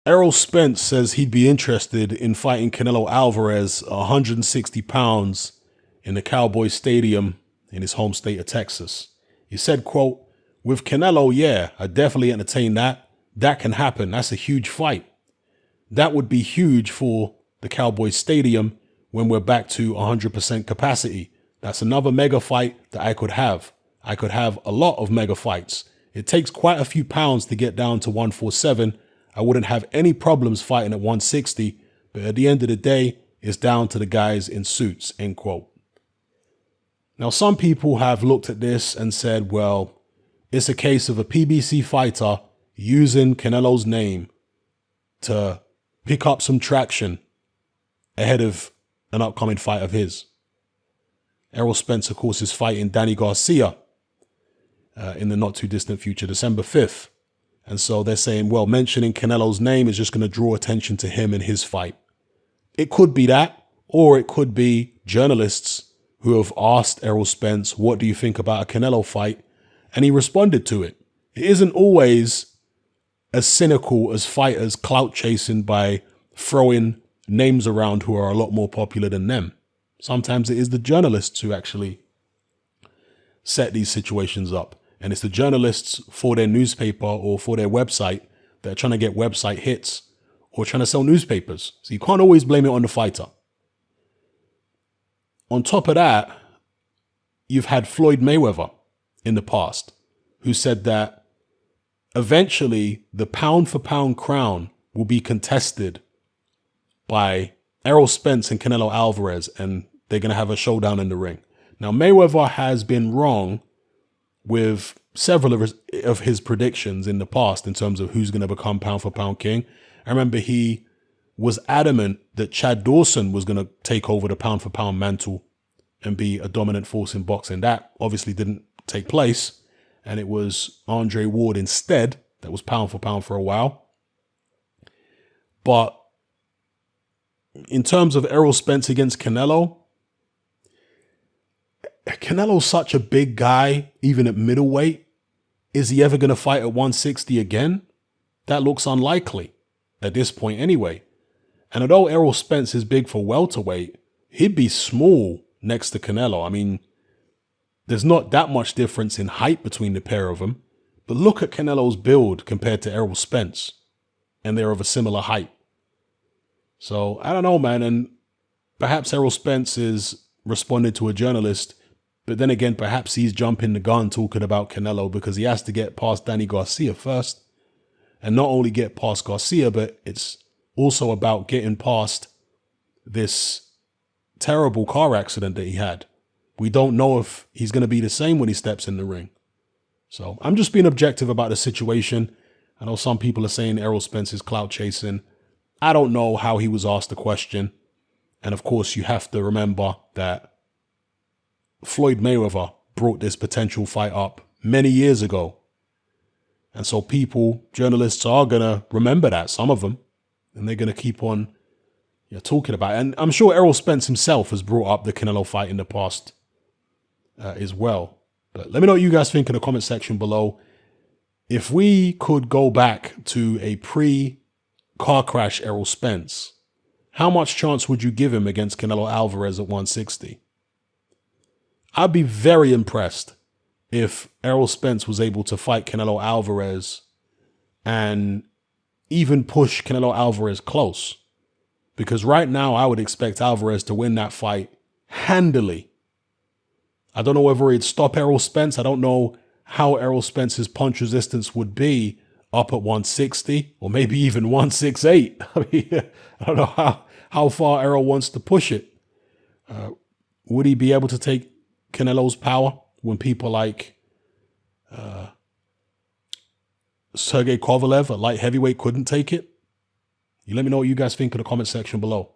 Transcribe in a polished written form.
Errol Spence says he'd be interested in fighting Canelo Alvarez 160 pounds in the Cowboy Stadium in his home state of Texas. He said, quote, "With Canelo, yeah, I definitely entertain that. That can happen. That's a huge fight. That would be huge for the Cowboy Stadium when we're back to 100% capacity. That's another mega fight that I could have. I could have a lot of mega fights. It takes quite a few pounds to get down to 147. I wouldn't have any problems fighting at 160, but at the end of the day, it's down to the guys in suits," end quote. Now, some people have looked at this and said, well, it's a case of a PBC fighter using Canelo's name to pick up some traction ahead of an upcoming fight of his. Errol Spence, of course, is fighting Danny Garcia in the not too distant future, December 5th. And so they're saying, well, mentioning Canelo's name is just going to draw attention to him and his fight. It could be that, or it could be journalists who have asked Errol Spence, what do you think about a Canelo fight? And he responded to it. It isn't always as cynical as fighters clout chasing by throwing names around who are a lot more popular than them. Sometimes it is the journalists who actually set these situations up. And it's the journalists for their newspaper or for their website that are trying to get website hits or trying to sell newspapers. So you can't always blame it on the fighter. On top of that, you've had Floyd Mayweather in the past who said that eventually the pound for pound crown will be contested by Errol Spence and Canelo Alvarez, and they're going to have a showdown in the ring. Now, Mayweather has been wrong with several of his predictions in the past in terms of who's going to become pound for pound king. I remember he was adamant that Chad Dawson was going to take over the pound for pound mantle and be a dominant force in boxing. That obviously didn't take place, and it was Andre Ward instead that was pound for pound for a while. But in terms of Errol Spence against Canelo, Canelo's such a big guy, even at middleweight. Is he ever going to fight at 160 again? That looks unlikely at this point anyway. And although Errol Spence is big for welterweight, he'd be small next to Canelo. I mean, there's not that much difference in height between the pair of them. But look at Canelo's build compared to Errol Spence. And they're of a similar height. So, I don't know, man. And perhaps Errol Spence is responding to a journalist. But then again, perhaps he's jumping the gun talking about Canelo because he has to get past Danny Garcia first. And not only get past Garcia, but it's also about getting past this terrible car accident that he had. We don't know if he's going to be the same when he steps in the ring. So I'm just being objective about the situation. I know some people are saying Errol Spence is clout chasing. I don't know how he was asked the question. And of course, you have to remember that Floyd Mayweather brought this potential fight up many years ago. And so people, journalists are going to remember that, some of them. And they're going to keep on talking about it. And I'm sure Errol Spence himself has brought up the Canelo fight in the past as well. But let me know what you guys think in the comment section below. If we could go back to a pre-car crash Errol Spence, how much chance would you give him against Canelo Alvarez at 160? I'd be very impressed if Errol Spence was able to fight Canelo Alvarez and even push Canelo Alvarez close. Because right now, I would expect Alvarez to win that fight handily. I don't know whether he'd stop Errol Spence. I don't know how Errol Spence's punch resistance would be up at 160 or maybe even 168. I mean, I don't know how far Errol wants to push it. Would he be able to take Canelo's power when people like Sergey Kovalev, a light heavyweight, couldn't take it? You let me know what you guys think in the comment section below.